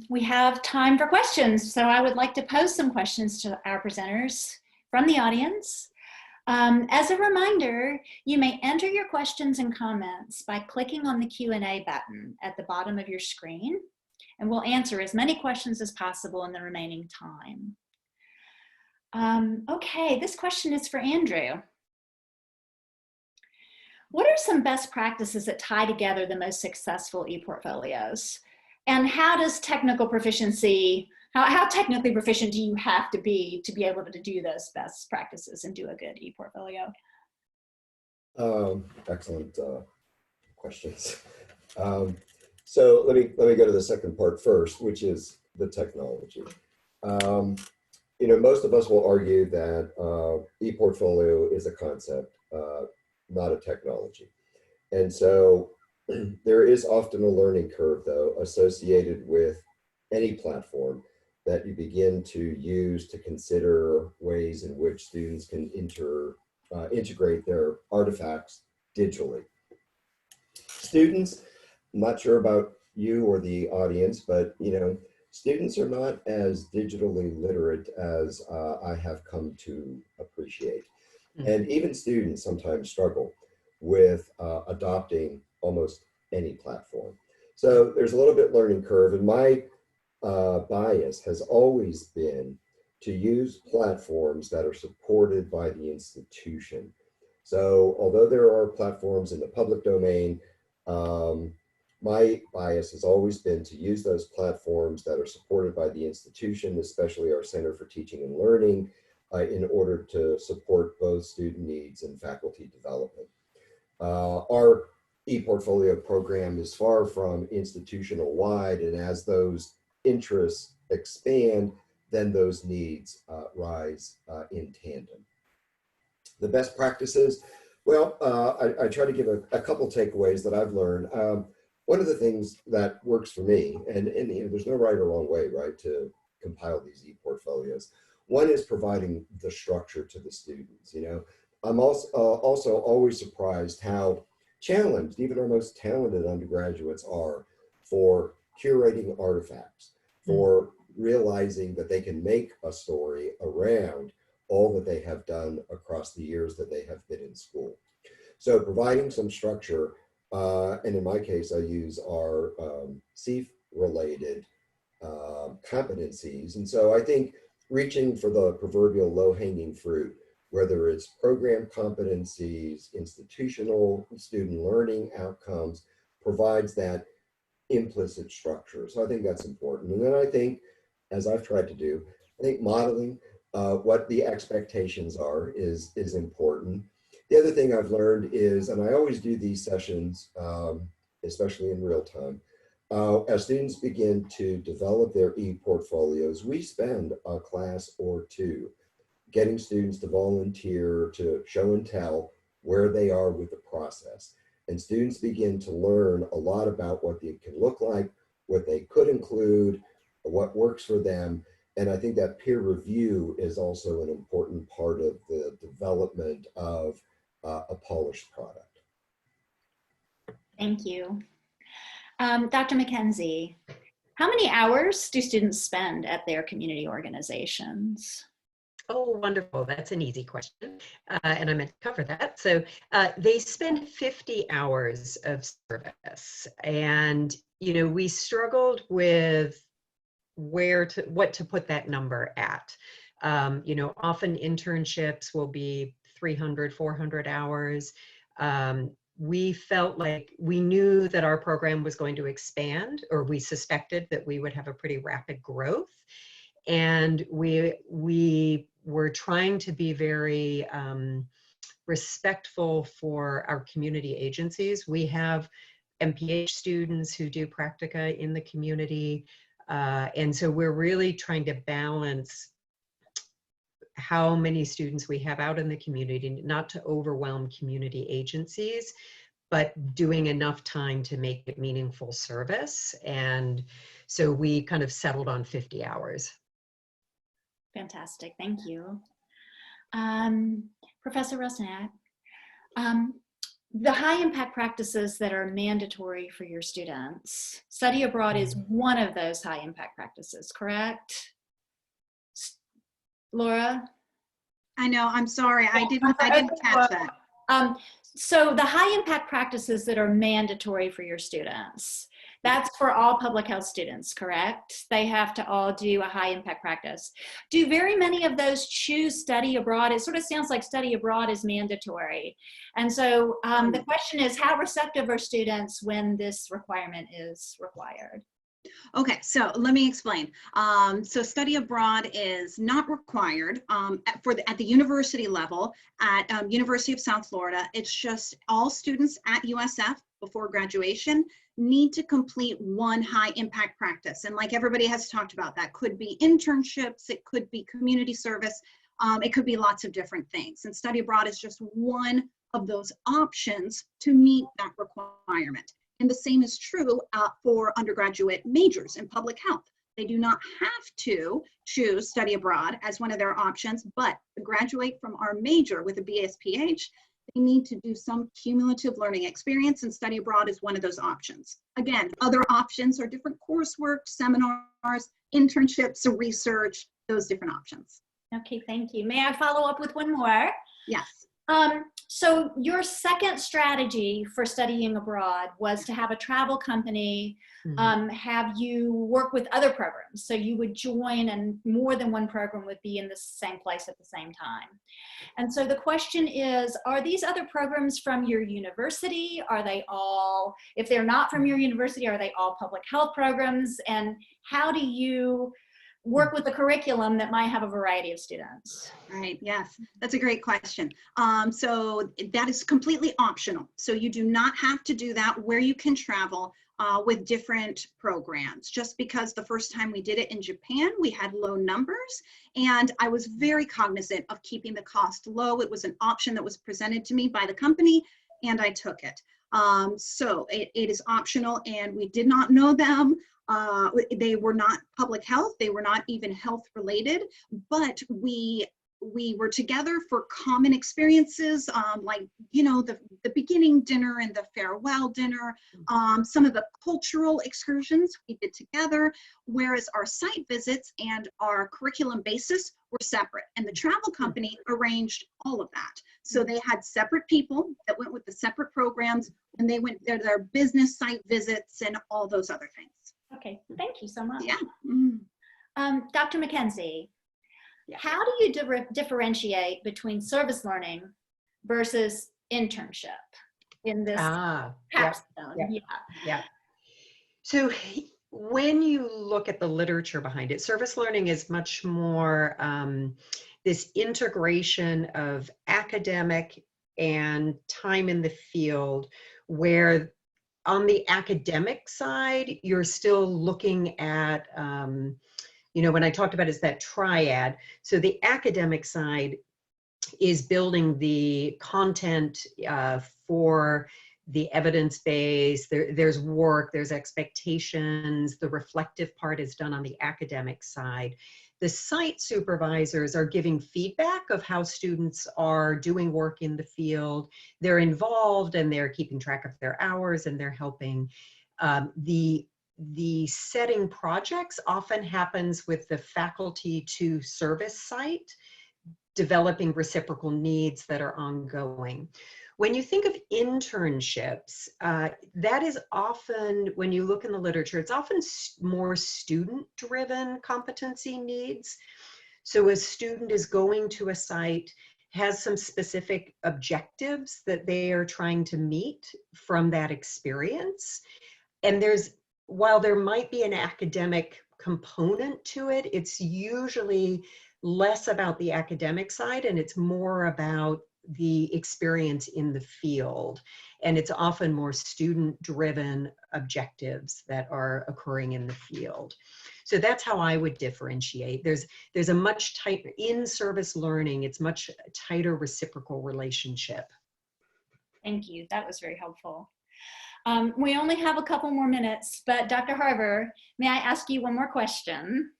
We have time for questions, so I would like to pose some questions to our presenters from the audience. As a reminder, you may enter your questions and comments by clicking on the Q&A button at the bottom of your screen, and we'll answer as many questions as possible in the remaining time. Okay, this question is for Andrew. What are some best practices that tie together the most successful e-portfolios? And how does technical proficiency, how technically proficient do you have to be able to do those best practices and do a good e-portfolio? Excellent questions. So let me go to the second part first, which is the technology. You know, most of us will argue that e-portfolio is a concept, not a technology. And so there is often a learning curve, though, associated with any platform that you begin to use to consider ways in which students can integrate their artifacts digitally. Students, I'm not sure about you or the audience, but you know, students are not as digitally literate as I have come to appreciate. And even students sometimes struggle with adopting almost any platform. So there's a little bit learning curve, and my bias has always been to use platforms that are supported by the institution. So although there are platforms in the public domain, my bias has always been to use those platforms that are supported by the institution, especially our Center for Teaching and Learning, in order to support both student needs and faculty development. Our ePortfolio program is far from institutional wide, and as those interests expand, then those needs rise in tandem. The best practices, well, I try to give a couple takeaways that I've learned. One of the things that works for me, and you know, there's no right or wrong way, right, to compile these e-portfolios. One is providing the structure to the students. You know, I'm also always surprised how challenged even our most talented undergraduates are for curating artifacts, for realizing that they can make a story around all that they have done across the years that they have been in school. So providing some structure, and in my case, I use our CEEF-related competencies. And so I think reaching for the proverbial low-hanging fruit, whether it's program competencies, institutional student learning outcomes, provides that implicit structure. So I think that's important. And then I think, as I've tried to do, I think modeling what the expectations are is important. The other thing I've learned is, and I always do these sessions, especially in real time, as students begin to develop their e-portfolios, we spend a class or two getting students to volunteer to show and tell where they are with the process. And students begin to learn a lot about what they can look like, what they could include, what works for them. And I think that peer review is also an important part of the development of a polished product. Thank you. Dr. McKenzie, how many hours do students spend at their community organizations? Oh, wonderful. That's an easy question. And I meant to cover that. So they spend 50 hours of service. And, you know, we struggled with what to put that number at. You know, often internships will be 300, 400 hours. We felt like we knew that our program was going to expand, or we suspected that we would have a pretty rapid growth. And we were trying to be very respectful for our community agencies. We have MPH students who do practica in the community. And so we're really trying to balance how many students we have out in the community, not to overwhelm community agencies, but doing enough time to make it meaningful service. And so we kind of settled on 50 hours. Fantastic, thank you. Professor Rusnak, the high impact practices that are mandatory for your students, study abroad is one of those high impact practices, correct? Laura? I know, I'm sorry, I didn't catch that. So the high impact practices that are mandatory for your students, that's for all public health students, correct? They have to all do a high impact practice. Do very many of those choose study abroad? It sort of sounds like study abroad is mandatory. And so the question is, how receptive are students when this requirement is required? Okay, so let me explain. So study abroad is not required at the university level at University of South Florida. It's just all students at USF before graduation need to complete one high impact practice. And like everybody has talked about, that could be internships, it could be community service, it could be lots of different things. And study abroad is just one of those options to meet that requirement. And the same is true for undergraduate majors in public health. They do not have to choose study abroad as one of their options, but to graduate from our major with a BSPH, they need to do some cumulative learning experience, and study abroad is one of those options. Again, other options are different coursework, seminars, internships, research, those different options. Okay, thank you. May I follow up with one more? Yes. So your second strategy for studying abroad was to have a travel company have you work with other programs. So you would join and more than one program would be in the same place at the same time. And so the question is, are these other programs from your university? Are they all, if they're not from your university, are they all public health programs? And how do you work with a curriculum that might have a variety of students? Right, yes, that's a great question. So that is completely optional. So you do not have to do that where you can travel with different programs. Just because the first time we did it in Japan, we had low numbers, and I was very cognizant of keeping the cost low. It was an option that was presented to me by the company, and I took it. So it is optional, and we did not know them. They were not public health, they were not even health related, but we were together for common experiences, like, you know, the beginning dinner and the farewell dinner, some of the cultural excursions we did together, whereas our site visits and our curriculum basis were separate, and the travel company arranged all of that. So they had separate people that went with the separate programs, and they went their business site visits and all those other things. Okay, thank you so much. Yeah. Dr. McKenzie, Yeah. how do you differentiate between service learning versus internship in this capstone? Yep. Yeah. So when you look at the literature behind it, service learning is much more this integration of academic and time in the field, where on the academic side, you're still looking at, you know, when I talked about is that triad. So the academic side is building the content for the evidence base. There's work, there's expectations. The reflective part is done on the academic side. The site supervisors are giving feedback of how students are doing work in the field. They're involved and they're keeping track of their hours and they're helping. The setting projects often happens with the faculty to service site, developing reciprocal needs that are ongoing. When you think of internships, that is often, when you look in the literature, it's often more student-driven competency needs. So a student is going to a site, has some specific objectives that they are trying to meet from that experience. And while there might be an academic component to it, it's usually less about the academic side and it's more about the experience in the field. And it's often more student-driven objectives that are occurring in the field. So that's how I would differentiate. There's a much tighter, in-service learning, it's much tighter reciprocal relationship. Thank you, that was very helpful. We only have a couple more minutes, but Dr. Harver, may I ask you one more question?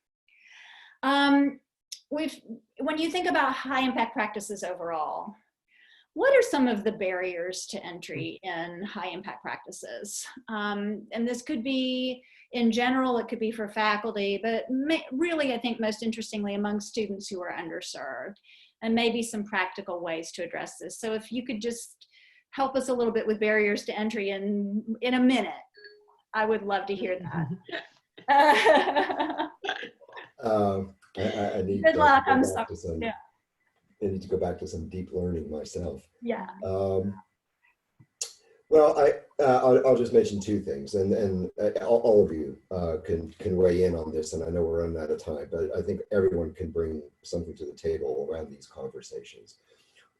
When you think about high impact practices overall, what are some of the barriers to entry in high impact practices? And this could be in general, it could be for faculty, but really I think most interestingly among students who are underserved, and maybe some practical ways to address this. So if you could just help us a little bit with barriers to entry in a minute, I would love to hear that. I need Good luck. I need to go back to some deep learning myself. Yeah. Well, I'll just mention two things, and all of you can weigh in on this, and I know we're running out of time, but I think everyone can bring something to the table around these conversations.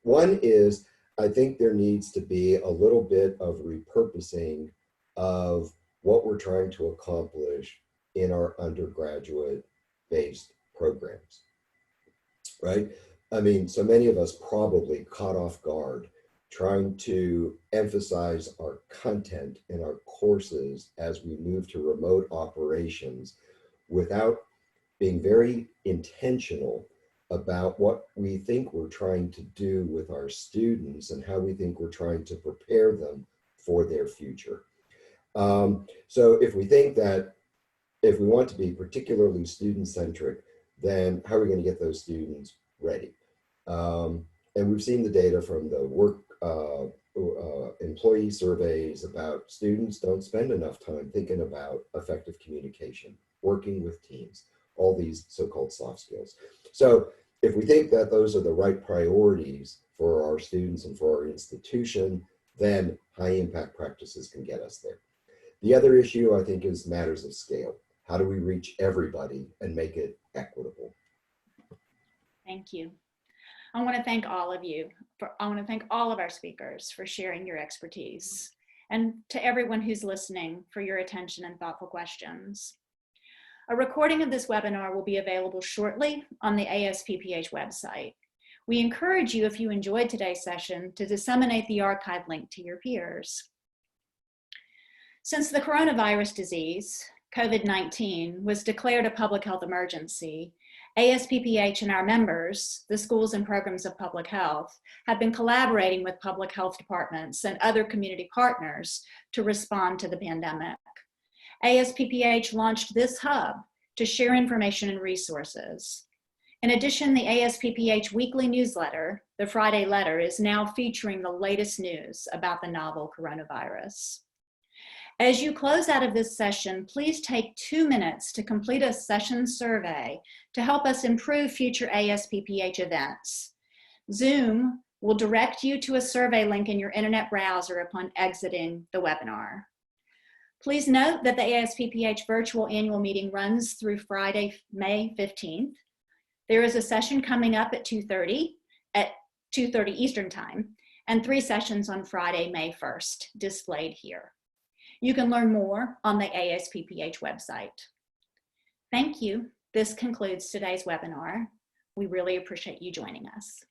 One is, I think there needs to be a little bit of repurposing of what we're trying to accomplish in our undergraduate-based programs, right? I mean, so many of us probably caught off guard trying to emphasize our content in our courses as we move to remote operations without being very intentional about what we think we're trying to do with our students and how we think we're trying to prepare them for their future. So if we think that if we want to be particularly student-centric, then how are we going to get those students ready? And we've seen the data from the employee surveys about students don't spend enough time thinking about effective communication, working with teams, all these so-called soft skills. So if we think that those are the right priorities for our students and for our institution, then high impact practices can get us there. The other issue, I think, is matters of scale. How do we reach everybody and make it equitable? Thank you. I want to thank all of you. I want to thank all of our speakers for sharing your expertise, and to everyone who's listening for your attention and thoughtful questions. A recording of this webinar will be available shortly on the ASPPH website. We encourage you, if you enjoyed today's session, to disseminate the archive link to your peers. Since the coronavirus disease, COVID-19, was declared a public health emergency, ASPPH and our members, the schools and programs of public health, have been collaborating with public health departments and other community partners to respond to the pandemic. ASPPH launched this hub to share information and resources. In addition, the ASPPH weekly newsletter, the Friday Letter, is now featuring the latest news about the novel coronavirus. As you close out of this session, please take 2 minutes to complete a session survey to help us improve future ASPPH events. Zoom will direct you to a survey link in your internet browser upon exiting the webinar. Please note that the ASPPH virtual annual meeting runs through Friday, May 15th. There is a session coming up at 2:30 Eastern Time, and 3 sessions on Friday, May 1st, displayed here. You can learn more on the ASPPH website. Thank you. This concludes today's webinar. We really appreciate you joining us.